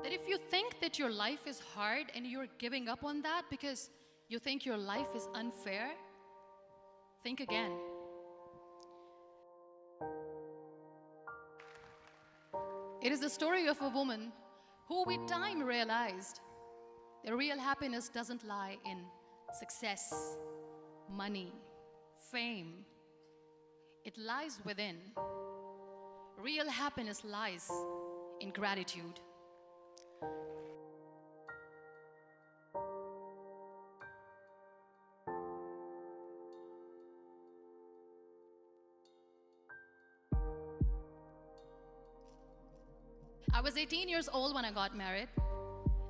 that if you think that your life is hard and you're giving up on that because you think your life is unfair, think again. It is the story of a woman who with time realized that real happiness doesn't lie in success, money, fame. It lies within. Real happiness lies in gratitude. I was 18 years old when I got married.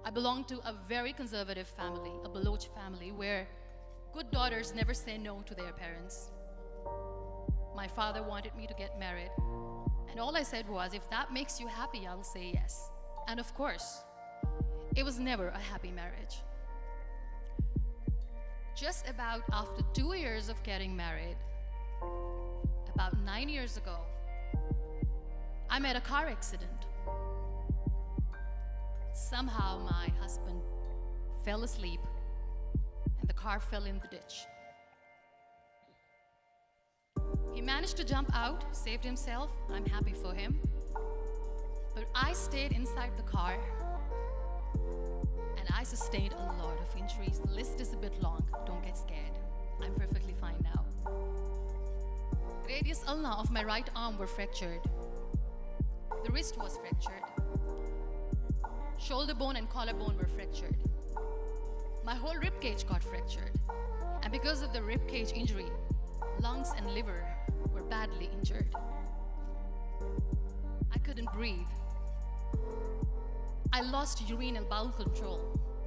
I belonged to a very conservative family, a Baloch family, where good daughters never say no to their parents. My father wanted me to get married, and all I said was, if that makes you happy, I'll say yes. And of course, it was never a happy marriage. Just about after 2 years of getting married, about 9 years ago, I met a car accident. Somehow my husband fell asleep and the car fell in the ditch. He managed to jump out, saved himself. I'm happy for him. But I stayed inside the car and I sustained a lot of injuries. The list is a bit long. Don't get scared. I'm perfectly fine now. Radius ulna of my right arm were fractured. The wrist was fractured. Shoulder bone and collarbone were fractured. My whole rib cage got fractured. And because of the rib cage injury, lungs and liver were badly injured. I couldn't breathe. I lost urine and bowel control.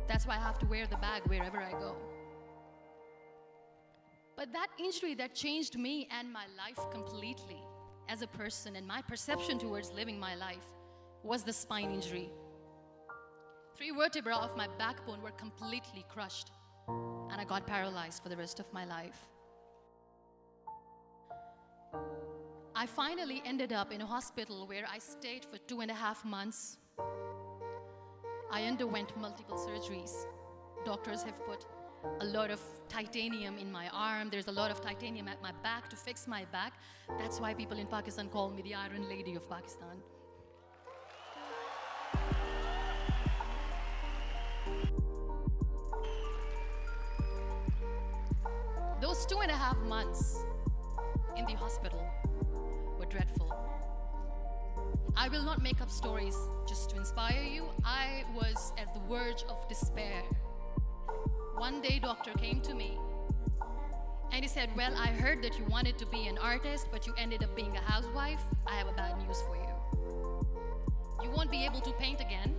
That's why I have to wear the bag wherever I go. But that injury that changed me and my life completely as a person and my perception towards living my life was the spine injury. 3 vertebrae of my backbone were completely crushed, and I got paralyzed for the rest of my life. I finally ended up in a hospital where I stayed for 2.5 months. I underwent multiple surgeries. Doctors have put a lot of titanium in my arm. There's a lot of titanium at my back to fix my back. That's why people in Pakistan call me the Iron Lady of Pakistan. Those 2.5 months in the hospital were dreadful. I will not make up stories just to inspire you. I was at the verge of despair. One day, doctor came to me and he said, well, I heard that you wanted to be an artist, but you ended up being a housewife. I have a bad news for you. You won't be able to paint again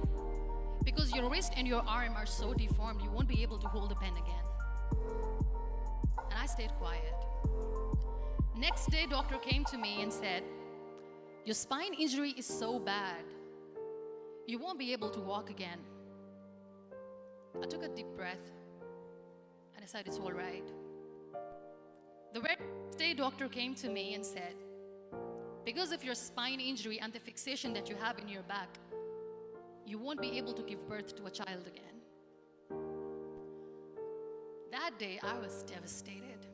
because your wrist and your arm are so deformed, you won't be able to hold a pen again. And I stayed quiet. Next day, doctor came to me and said, your spine injury is so bad, you won't be able to walk again. I took a deep breath and I said, it's all right. The next day, doctor came to me and said, because of your spine injury and the fixation that you have in your back, you won't be able to give birth to a child again. That day, I was devastated.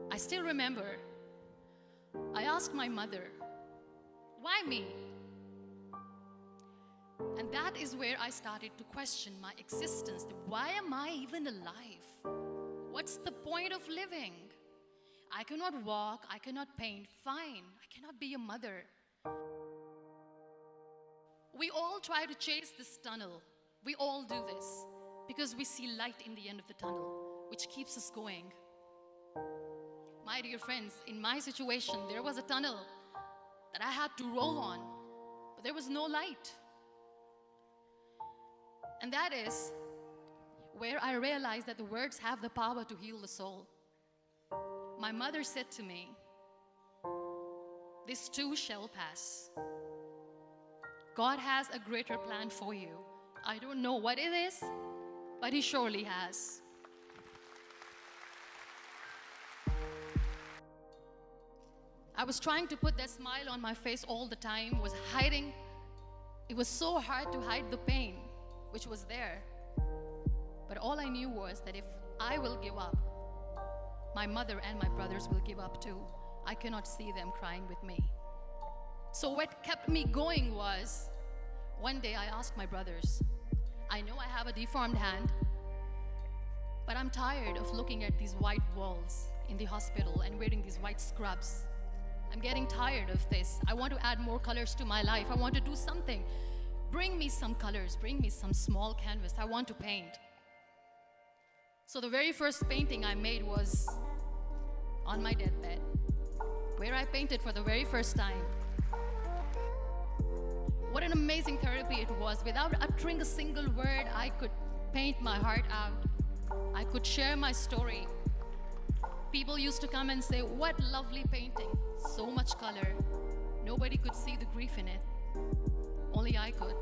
I still remember, I asked my mother, why me? And that is where I started to question my existence. Why am I even alive? What's the point of living? I cannot walk, I cannot paint, fine. I cannot be a mother. We all try to chase this tunnel. We all do this because we see light in the end of the tunnel, which keeps us going. My dear friends, in my situation, there was a tunnel that I had to roll on, but there was no light. And that is where I realized that the words have the power to heal the soul. My mother said to me, this too shall pass. God has a greater plan for you. I don't know what it is, but He surely has. I was trying to put that smile on my face all the time, was hiding It was so hard to hide the pain, which was there. But all I knew was that if I will give up, my mother and my brothers will give up too. I cannot see them crying with me. So what kept me going was, one day I asked my brothers, I know I have a deformed hand, but I'm tired of looking at these white walls in the hospital and wearing these white scrubs. I'm getting tired of this. I want to add more colors to my life. I want to do something. Bring me some colors. Bring me some small canvas. I want to paint. So the very first painting I made was on my deathbed, where I painted for the very first time. What an amazing therapy it was. Without uttering a single word, I could paint my heart out. I could share my story. People used to come and say, what lovely painting, so much color. Nobody could see the grief in it. Only I could.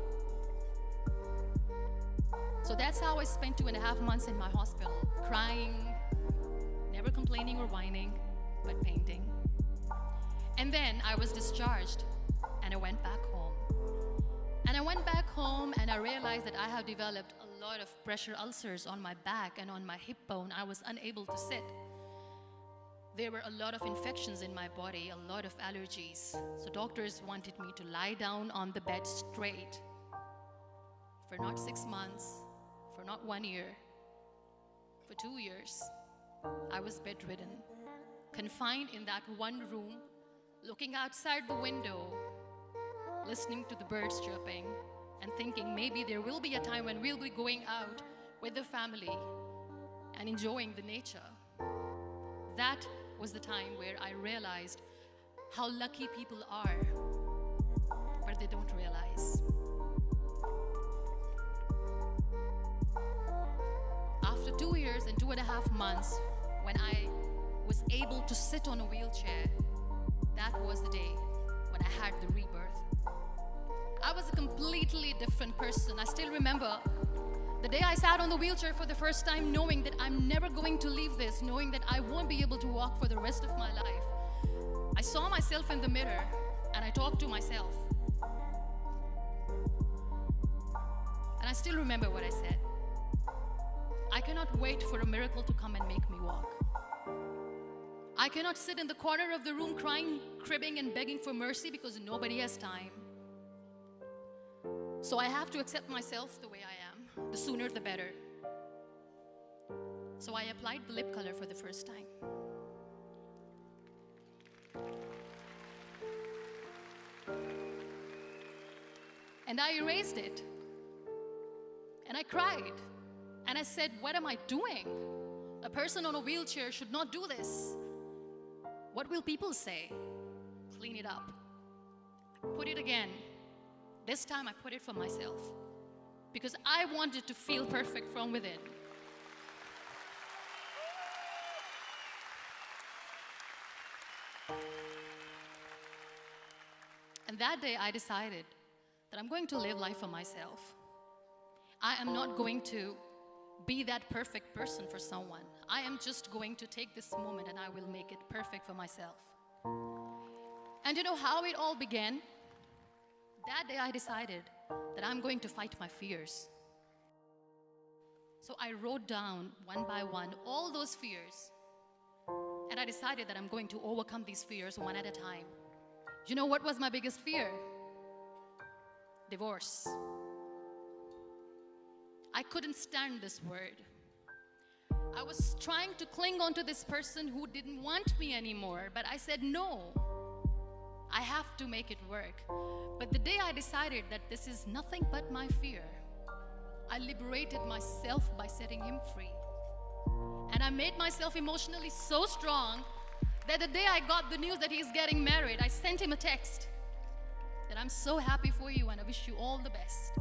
So that's how I spent 2.5 months in my hospital, crying, never complaining or whining, but painting. And then I was discharged, and I went back home. And I went back home, and I realized that I have developed a lot of pressure ulcers on my back and on my hip bone. I was unable to sit. There were a lot of infections in my body, a lot of allergies. So doctors wanted me to lie down on the bed straight for not 6 months, for not 1 year, for 2 years. I was bedridden, confined in that one room, looking outside the window, listening to the birds chirping, and thinking maybe there will be a time when we'll be going out with the family and enjoying the nature. That was the time where I realized how lucky people are, but they don't realize. After 2 years and 2.5 months, when I was able to sit on a wheelchair, that was the day when I had the rebirth. I was a completely different person. I still remember the day I sat on the wheelchair for the first time, knowing that I'm never going to leave this, knowing that I won't be able to walk for the rest of my life. I saw myself in the mirror and I talked to myself. And I still remember what I said. I cannot wait for a miracle to come and make me walk. I cannot sit in the corner of the room crying, cribbing, and begging for mercy because nobody has time. So I have to accept myself the way I am. The sooner the better. So I applied the lip color for the first time. And I erased it. And I cried. And I said, what am I doing? A person on a wheelchair should not do this. What will people say? Clean it up. Put it again. This time I put it for myself. Because I wanted to feel perfect from within. And that day I decided that I'm going to live life for myself. I am not going to be that perfect person for someone. I am just going to take this moment and I will make it perfect for myself. And you know how it all began? That day I decided that I'm going to fight my fears. So I wrote down one by one all those fears. And I decided that I'm going to overcome these fears one at a time. You know what was my biggest fear? Divorce. I couldn't stand this word. I was trying to cling on to this person who didn't want me anymore, but I said no. I have to make it work. But the day I decided that this is nothing but my fear, I liberated myself by setting him free. And I made myself emotionally so strong that the day I got the news that he's getting married, I sent him a text that I'm so happy for you and I wish you all the best.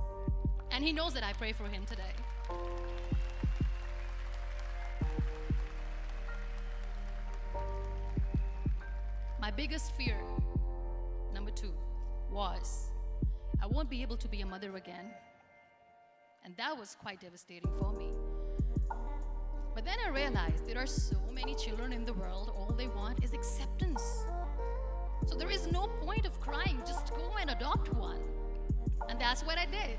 And he knows that I pray for him today. My biggest fear, number 2, was I won't be able to be a mother again. And that was quite devastating for me. But then I realized there are so many children in the world, all they want is acceptance. So there is no point of crying, just go and adopt one. And that's what I did.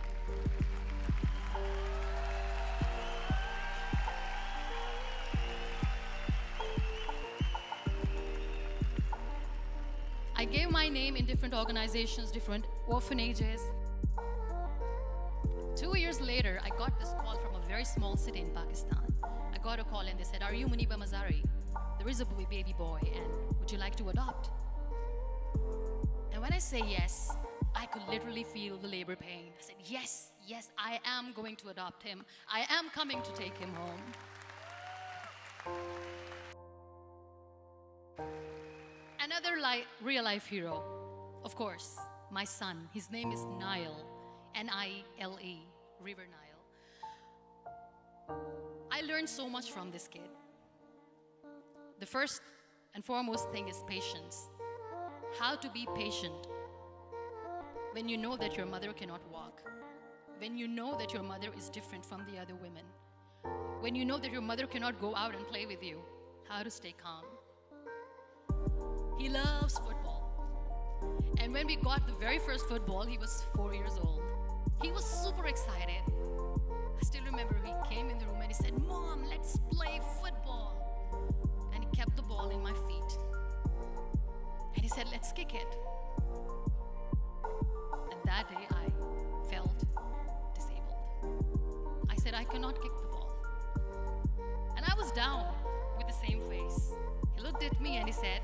I gave my name in different organizations, different orphanages. 2 years later, I got this call from a very small city in Pakistan. I got a call and they said, "Are you Munibah Mazari? There is a baby boy, and would you like to adopt?" And when I say yes, I could literally feel the labor pain. I said, yes, I am going to adopt him. I am coming to take him home. Another real life hero, of course, my son. His name is Nile, N-I-L-E, River Nile. I learned so much from this kid. The first and foremost thing is patience. How to be patient when you know that your mother cannot walk, when you know that your mother is different from the other women, when you know that your mother cannot go out and play with you, how to stay calm. He loves football. And when we got the very first football, he was 4 years old. He was super excited. I still remember he came in the room and he said, "Mom, let's play football." And he kept the ball in my feet. And he said, "Let's kick it." And that day I felt disabled. I said, "I cannot kick the ball." And I was down with the same face. He looked at me and he said,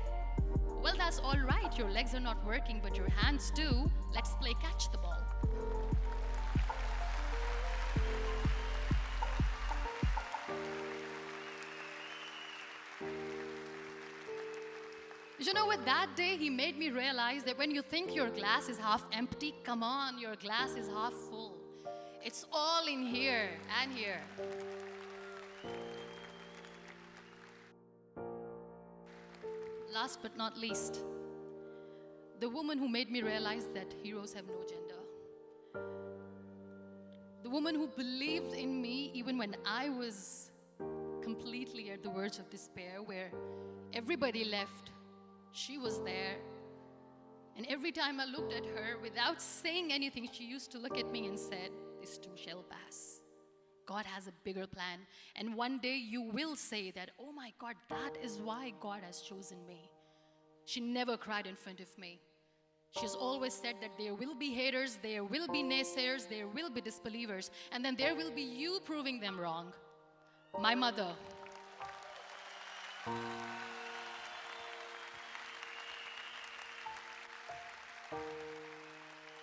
"Well, that's all right. Your legs are not working, but your hands do. Let's play catch the ball." You know what? That day he made me realize that when you think your glass is half empty, come on, your glass is half full. It's all in here and here. Last but not least, the woman who made me realize that heroes have no gender. The woman who believed in me even when I was completely at the verge of despair, where everybody left, she was there. And every time I looked at her, without saying anything, she used to look at me and said, "This too shall pass. God has a bigger plan. And one day you will say that, oh my God, that is why God has chosen me." She never cried in front of me. She's always said that there will be haters, there will be naysayers, there will be disbelievers, and then there will be you proving them wrong. My mother.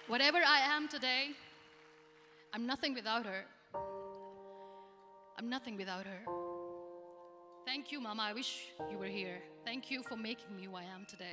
Whatever I am today, I'm nothing without her. I'm nothing without her. Thank you, Mama. I wish you were here. Thank you for making me who I am today.